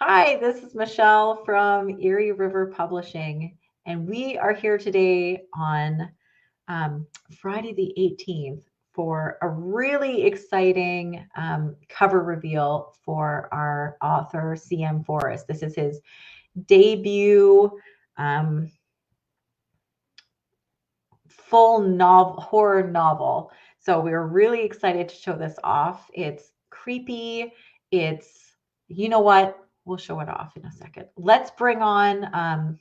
Hi, this is Michelle from Erie River Publishing, and we are here today on Friday the 18th for a really exciting cover reveal for our author, C.M. Forrest. This is his debut um, full novel, horror novel. So we're really excited to show this off. It's creepy. It's, you know what? We'll show it off in a second. Let's bring on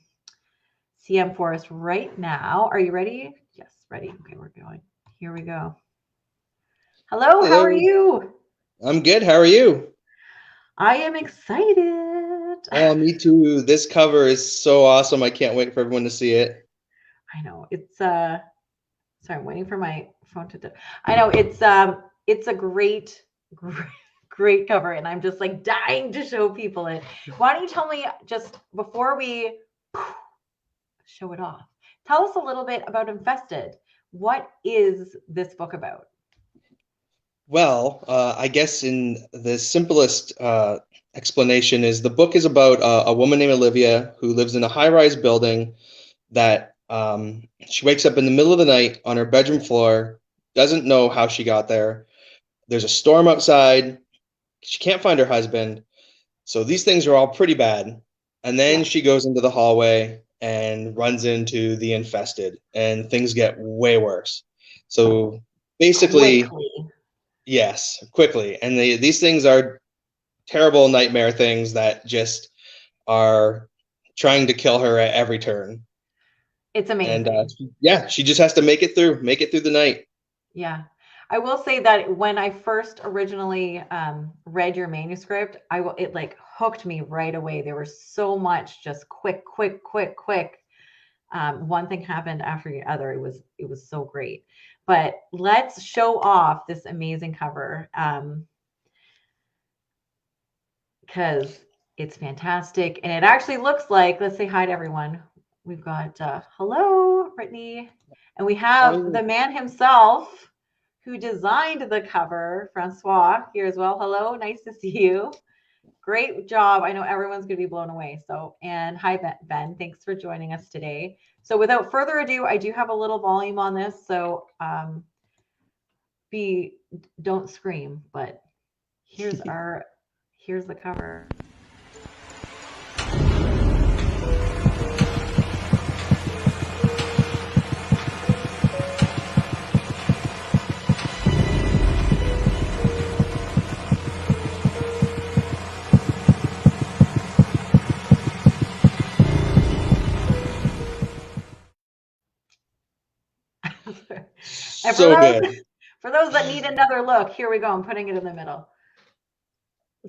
CM Forrest right now. Are you ready? Yes, ready. Okay, we're going. Here we go. Hello, how are Hello, you? I'm good. How are you? I am excited. Oh, me too. This cover is so awesome. I can't wait for everyone to see it. I know it's sorry, I'm waiting for my phone to I know it's a great great cover and I'm just like dying to show people it. Why don't you tell me just before we show it off. Tell us a little bit about Infested. What is this book about? Well, I guess in the simplest explanation is the book is about a woman named Olivia who lives in a high-rise building that she wakes up in the middle of the night on her bedroom floor, doesn't know how she got there. There's a storm outside. She can't find her husband. So these things are all pretty bad. And then Yeah, she goes into the hallway and runs into the infested, and things get way worse. So basically, quickly. yes, quickly. And these things are terrible nightmare things that just are trying to kill her at every turn. It's And amazing. yeah, she just has to make it through the night. Yeah. I will say that when I first originally read your manuscript, it like hooked me right away. There was so much just quick. One thing happened after the other. It was so great. But let's show off this amazing cover because it's fantastic and it actually looks like. Let's say hi to everyone. We've got hello, Brittany, and we have Hi. the man himself who designed the cover, Francois, here as well. Hello, nice to see you. Great job. I know everyone's going to be blown away. So, and hi, Ben. Thanks for joining us today. So, without further ado, I do have a little volume on this. So, be don't scream, but here's here's the cover. And So good. for those that need another look, here we go. I'm putting it in the middle.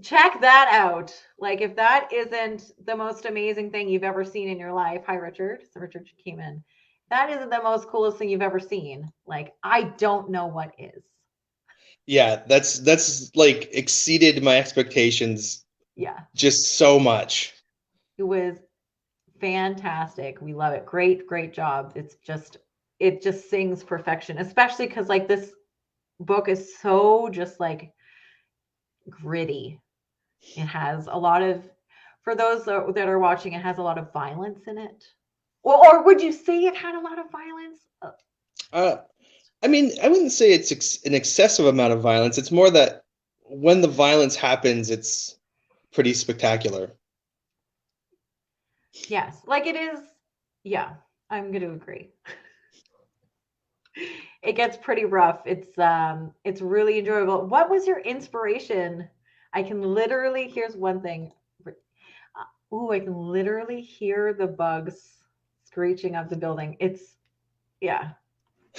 Check that out. Like if that isn't the most amazing thing you've ever seen in your life. Hi, Richard. So Richard came in. That isn't the most coolest thing you've ever seen. Like I don't know what is. Yeah, that's like exceeded my expectations Yeah, just so much. it was fantastic. We love it. Great job. It just sings perfection, especially because like this book is so just like gritty. It has a lot of, for those that are watching, it has a lot of violence in it. Or would you say it had a lot of violence? Uh, I mean, I wouldn't say it's an excessive amount of violence. It's more that when the violence happens, it's pretty spectacular. Yes, like it is. Yeah, I'm going to agree. It gets pretty rough. It's really enjoyable. What was your inspiration? I can literally, here's one thing. Ooh, I can literally hear the bugs screeching up the building. Yeah,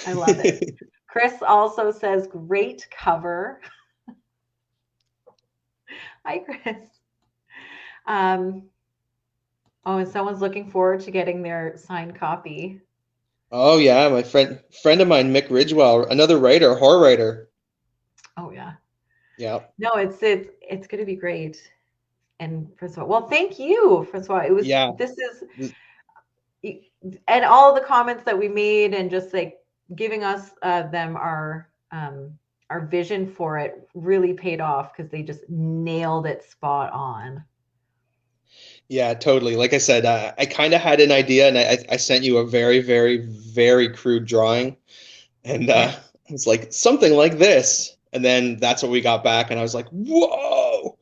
I love it. Chris also says, great cover. Hi, Chris. Um, oh, and someone's looking forward to getting their signed copy. Oh yeah, my friend of mine, Mick Ridgewell, another writer, horror writer. Oh yeah. Yeah, No, it's gonna be great. And Francois, well, thank you, Francois. It was yeah, this is and all the comments that we made and just like giving us them our vision for it really paid off because they just nailed it spot on. Yeah, totally. Like I said, I kind of had an idea, and I sent you a very, very, very crude drawing, and it's like something like this. And then that's what we got back, and I was like, "Whoa,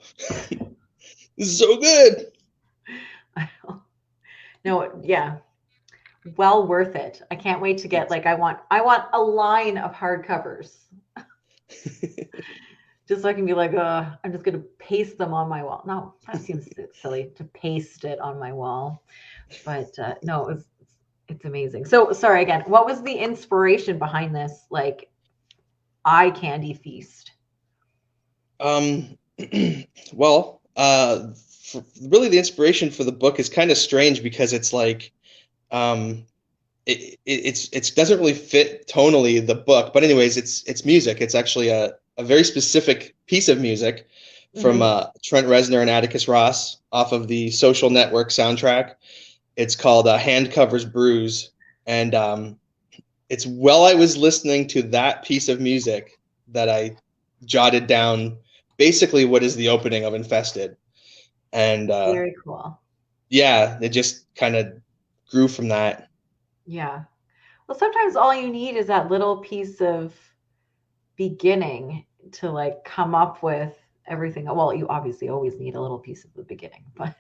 this is so good." No, yeah, well worth it. I can't wait to get, like, I want a line of hardcovers just so I can be like, I'm just gonna paste them on my wall. No, that seems silly to paste it on my wall, but no, it's amazing. So sorry again. What was the inspiration behind this, like, eye candy feast? Um, well, really, the inspiration for the book is kind of strange because it's like, um, it doesn't really fit tonally the book, but anyways, it's music. It's actually a very specific piece of music from Hmm. Trent Reznor and Atticus Ross off of the Social Network soundtrack. It's called Hand Covers Bruise, and it's while I was listening to that piece of music that I jotted down basically what is the opening of Infested, and Very cool. yeah, it just kind of grew from that. Yeah. Well, sometimes all you need is that little piece of beginning to, like, come up with everything. Well, you obviously always need a little piece of the beginning, but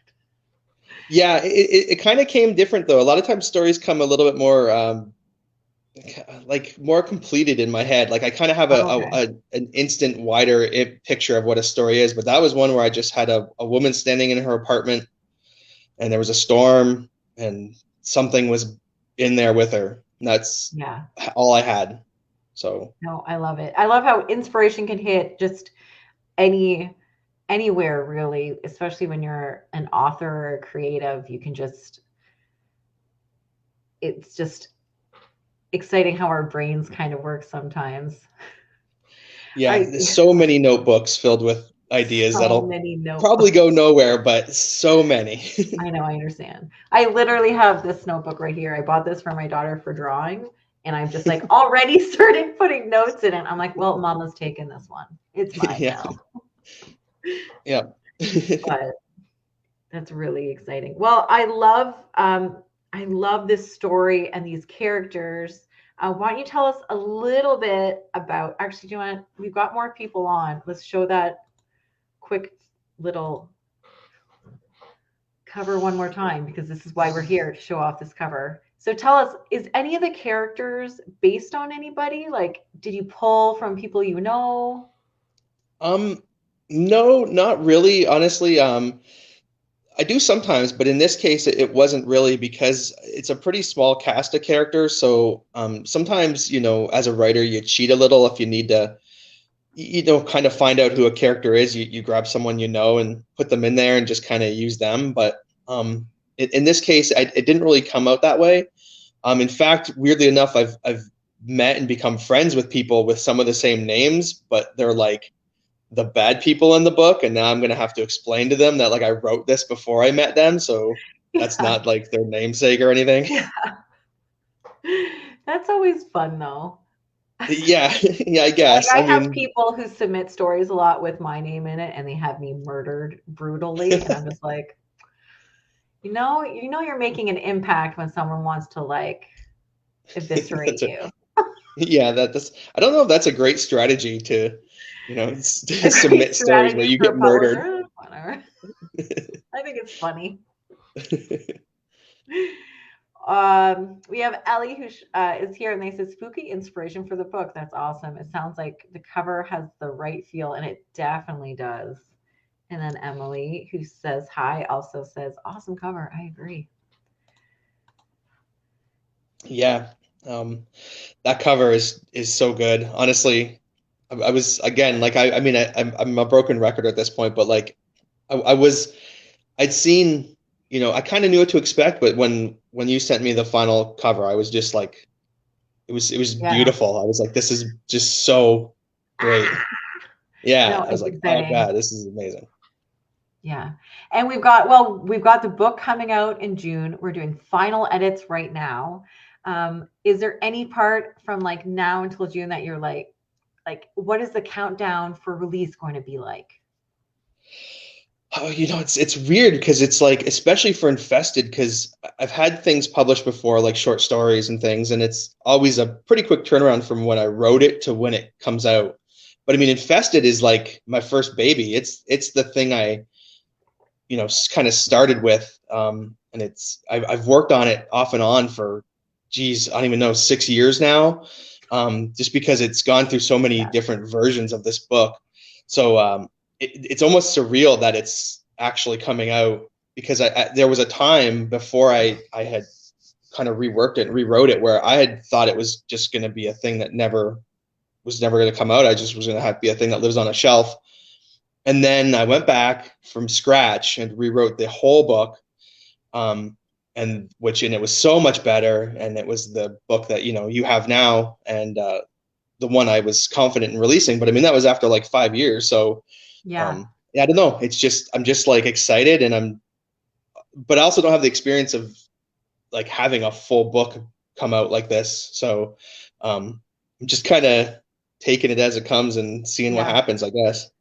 Yeah, it kind of came different though. A lot of times stories come a little bit more like more completed in my head. Like I kind of have okay. an instant wider picture of what a story is, but that was one where I just had a woman standing in her apartment and there was a storm and something was in there with her. And that's Yeah. all I had. So No, I love it. I love how inspiration can hit just any anywhere really, especially when you're an author or a creative. You can just it's just exciting how our brains kind of work sometimes. yeah, I there's so many notebooks filled with ideas so that'll many probably go notebooks. nowhere, but so many. I know, I understand. I literally have this notebook right here. I bought this for my daughter for drawing, and I've just, like, already started putting notes in it. I'm like, well, mama's taken this one. It's mine Yeah, now. yeah. But that's really exciting. Well, I love this story and these characters. Why don't you tell us a little bit about, actually, do you want, we've got more people on. Let's show that quick little cover one more time, because this is why we're here, to show off this cover. So tell us, is any of the characters based on anybody? Like, did you pull from people you know? Um, no, not really, honestly. I do sometimes, but in this case, it wasn't really because it's a pretty small cast of characters. So sometimes, as a writer, you cheat a little if you need to, kind of find out who a character is. You grab someone and put them in there and just kind of use them. But in this case, it didn't really come out that way. In fact, weirdly enough, I've met and become friends with people with some of the same names, but they're like the bad people in the book, and now I'm gonna have to explain to them that like I wrote this before I met them, so that's Yeah. not like their namesake or anything. Yeah. That's always fun though. Yeah, yeah, I Like, guess. I I have mean, people who submit stories a lot with my name in it, and they have me murdered brutally, and I'm just like, you're making an impact when someone wants to, like, eviscerate that's a, you. yeah, that's I don't know if that's a great strategy to, A great submit stories where strategy you for get a murdered. publisher. Whatever. I think it's funny. We have Ellie who is here, and they said spooky inspiration for the book. That's awesome. It sounds like the cover has the right feel, and it definitely does. And then Emily, who says hi, also says awesome cover. I agree. Yeah, that cover is so good. Honestly, I was again like I mean I'm a broken record at this point, but like I was I'd seen, I kind of knew what to expect, but when you sent me the final cover, I was just like, it was Yeah. beautiful. I was like, this is just so great. Yeah, No, I was it's like, oh exciting. God, this is amazing. Yeah. And we've got the book coming out in June. We're doing final edits right now. Is there any part from, like, now until June that you're like, what is the countdown for release going to be like? Oh, it's weird because it's like, especially for Infested, because I've had things published before, like short stories and things, and it's always a pretty quick turnaround from when I wrote it to when it comes out. But I mean, Infested is like my first baby. It's the thing I, kind of started with, and I've worked on it off and on for, geez, I don't even know, 6 years now, just because it's gone through so many Yeah. different versions of this book. So it's almost surreal that it's actually coming out, because there was a time before I had kind of reworked it and rewrote it where I had thought it was just going to be a thing that was never going to come out. I just was going to have to be a thing that lives on a shelf. And then I went back from scratch and rewrote the whole book, and it was so much better. And it was the book that you have now, and the one I was confident in releasing. But I mean, that was after like 5 years. So Yeah. yeah, I don't know. I'm just like excited, but I also don't have the experience of like having a full book come out like this. So I'm just kind of taking it as it comes and seeing what Yeah. happens, I guess.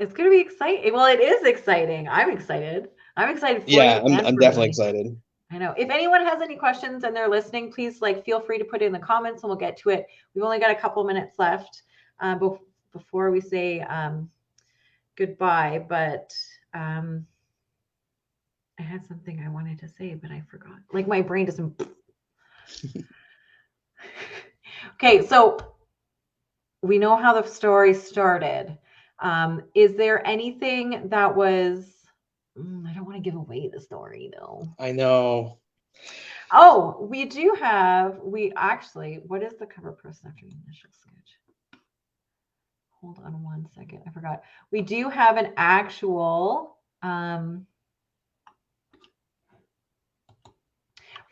It's going to be exciting. Well, it is exciting. I'm excited. I'm excited for Yeah, you I'm and I'm for definitely me. excited. I know. If anyone has any questions and they're listening, please feel free to put it in the comments and we'll get to it. We've only got a couple minutes left before we say goodbye. But I had something I wanted to say, but I forgot. Like my brain doesn't. Okay, so we know how the story started. Is there anything that was? I don't want to give away the story though. I know. Oh, we actually, what is the cover process after the initial sketch? Hold on one second. I forgot. We do have an actual,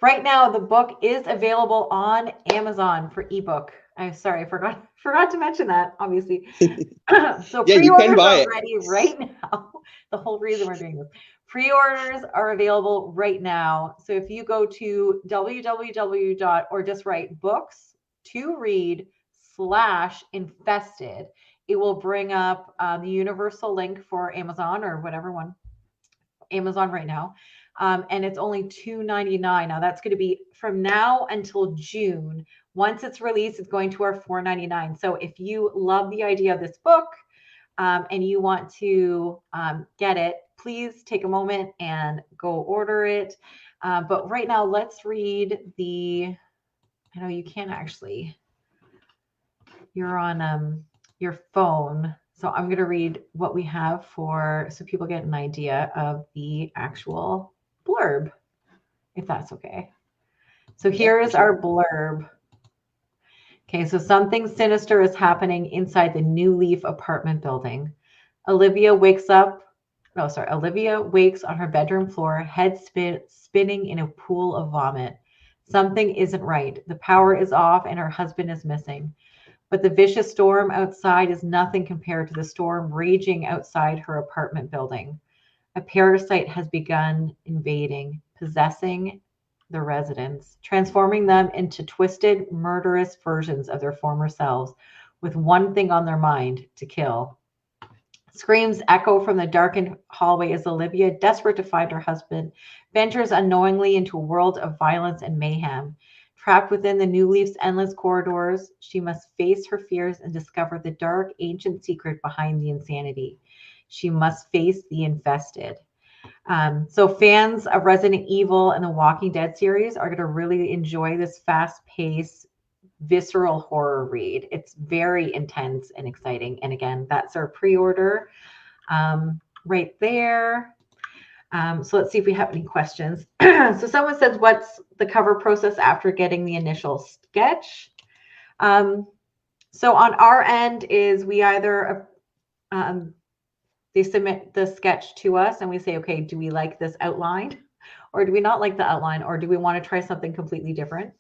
right now the book is available on Amazon for ebook. I'm sorry, I forgot to mention that, obviously. So Yeah, you can pre-orders buy are it. ready right now. The whole reason we're doing this. Pre-orders are available right now. So if you go to www. or just write books to read /infested, it will bring up the universal link for Amazon or whatever one, Amazon right now. And it's only $2.99. Now that's going to be from now until June. Once it's released, it's going to our $4.99. So if you love the idea of this book, and you want to get it, please take a moment and go order it. But right now, let's read I know you can't actually, you're on your phone. So I'm going to read what we have so people get an idea of the actual blurb, if that's okay. So Yeah, here for is sure. our blurb. Okay, so something sinister is happening inside the New Leaf apartment building. Olivia wakes up. No, sorry. Olivia wakes on her bedroom floor, head spinning in a pool of vomit. Something isn't right. The power is off and her husband is missing. But the vicious storm outside is nothing compared to the storm raging outside her apartment building. A parasite has begun invading, possessing the residents, transforming them into twisted, murderous versions of their former selves, with one thing on their mind: to kill. Screams echo from the darkened hallway as Olivia, desperate to find her husband, ventures unknowingly into a world of violence and mayhem. Trapped within the New Leaf's endless corridors, she must face her fears and discover the dark, ancient secret behind the insanity. She must face the infested. So fans of Resident Evil and the Walking Dead series are going to really enjoy this fast-paced, visceral horror read. It's very intense and exciting. And again, that's our pre-order right there. So let's see if we have any questions. So someone says, what's the cover process after getting the initial sketch? So on our end is we either they submit the sketch to us and we say, okay, do we like this outline or do we not like the outline, or do we want to try something completely different?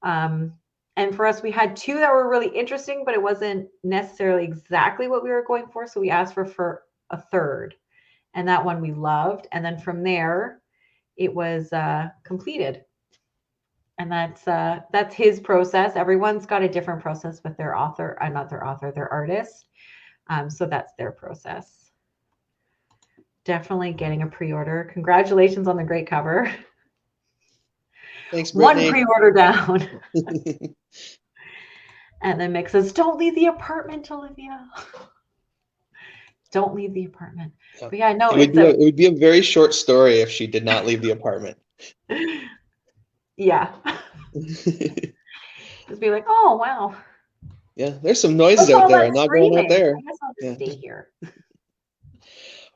And for us, we had two that were really interesting, but it wasn't necessarily exactly what we were going for. So we asked for a third, and that one we loved. And then from there, it was completed. And that's his process. Everyone's got a different process with their author, not their author, their artist. So that's their process. definitely getting a pre-order. Congratulations on the great cover. Thanks, One Brittany. pre-order down. And then Mick says, don't leave the apartment, Olivia. Don't leave the apartment. Yeah. But yeah, no, It would be a very short story if she did not leave the apartment. Yeah. Just be like, oh, wow. Yeah, there's some noises What's out all there. that I'm not going out screaming? there. I guess I'll just Yeah. stay here.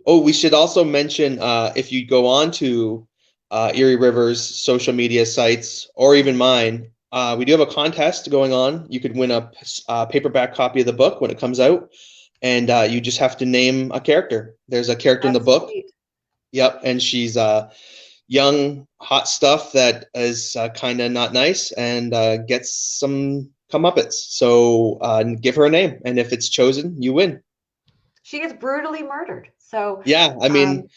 Oh, we should also mention if you go on to Erie River's social media sites or even mine, we do have a contest going on. You could win a paperback copy of the book when it comes out, and you just have to name a character. There's a character in the That's book. sweet. Yep, and she's young, hot stuff that is kind of not nice and gets some comeuppance. So give her a name, and if it's chosen, you win. She gets brutally murdered. So Yeah, I mean,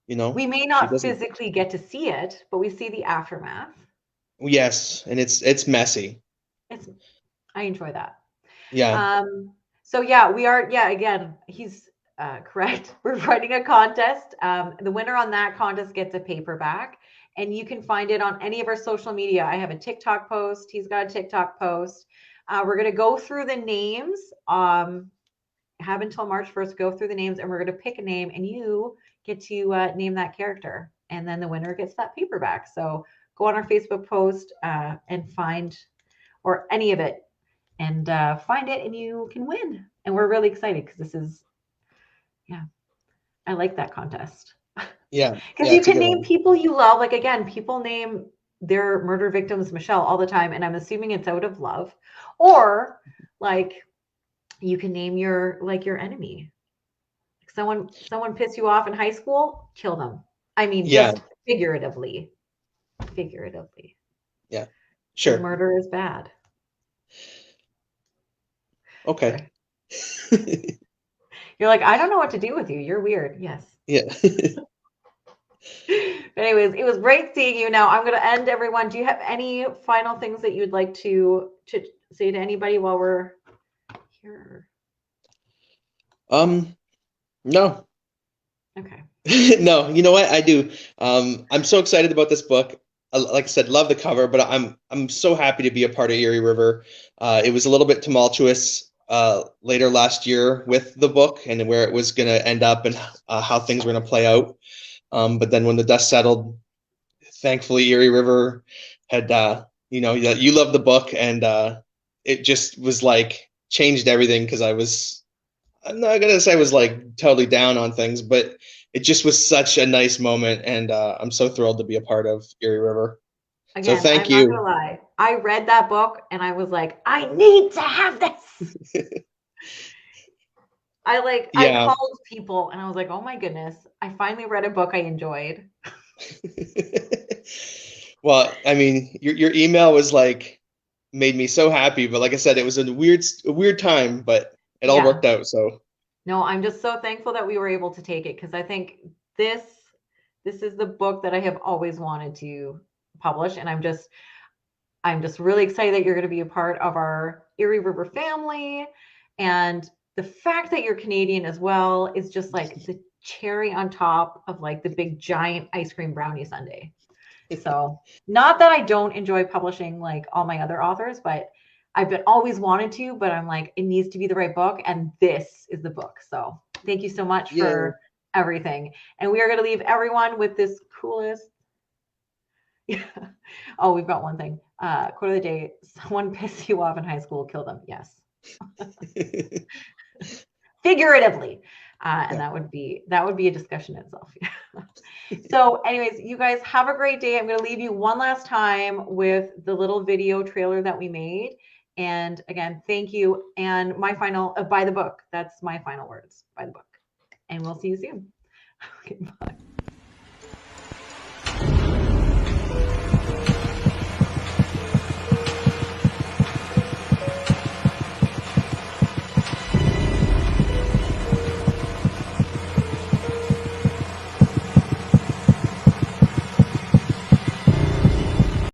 we may she not doesn't. physically get to see it, but we see the aftermath. Yes, and it's messy. I enjoy that. Yeah. So yeah, we are. Yeah, again, he's correct. We're running a contest. The winner on that contest gets a paperback, and you can find it on any of our social media. I have a TikTok post. He's got a TikTok post. We're gonna go through the names. Have until March 1st to go through the names, and we're gonna pick a name, and you get to name that character, and then the winner gets that paperback. So go on our Facebook post and find, or any of it, and find it, and you can win. And we're really excited because this is, yeah, I like that contest. Yeah. Because Yeah, you it's a can good name one. people you love. Like, again, people name their murder victims Michelle all the time, and I'm assuming it's out of love. Or like you can name your enemy. Someone pissed you off in high school, kill them. I mean, Yeah. just figuratively. Figuratively. Yeah. Because Sure. murder is bad. Okay. Sorry. You're like, I don't know what to do with you. You're weird. Yes. Yeah. But anyways, it was great seeing you. Now I'm going to end, everyone. Do you have any final things that you'd like to say to anybody while we're here? No. Okay. No, you know what? I do. I'm so excited about this book. Like I said, love the cover, but I'm so happy to be a part of Erie River. It was a little bit tumultuous later last year with the book and where it was going to end up and how things were going to play out. But then when the dust settled, thankfully Erie River had you love the book, and it just was like changed everything because I'm not gonna say I was like totally down on things, but it just was such a nice moment, and I'm so thrilled to be a part of Erie River. So Again, thank I'm not going you. to lie. I read that book and I was like, I need to have this. I Yeah. called people and I was like, oh my goodness, I finally read a book I enjoyed. Well, I mean, your email was like made me so happy, but like I said, it was a weird time, but it all Yeah. worked out. So No, I'm just so thankful that we were able to take it because I think this this is the book that I have always wanted to publish, and I'm just really excited that you're going to be a part of our Erie River family, and the fact that you're Canadian as well is just like the cherry on top of like the big giant ice cream brownie sundae. So, not that I don't enjoy publishing like all my other authors, but I've been always wanted to, but I'm like, it needs to be the right book, and this is the book. So, thank you so much yeah. for everything. And we are going to leave everyone with this coolest. Yeah. Oh, we've got one thing. Quote of the day: someone pissed you off in high school, kill them. Yes, figuratively. And Yeah. that would be a discussion in itself. So, anyways, you guys have a great day. I'm going to leave you one last time with the little video trailer that we made. And again, thank you. And my final, buy the book. That's my final words. Buy the book. And we'll see you soon. Okay, bye.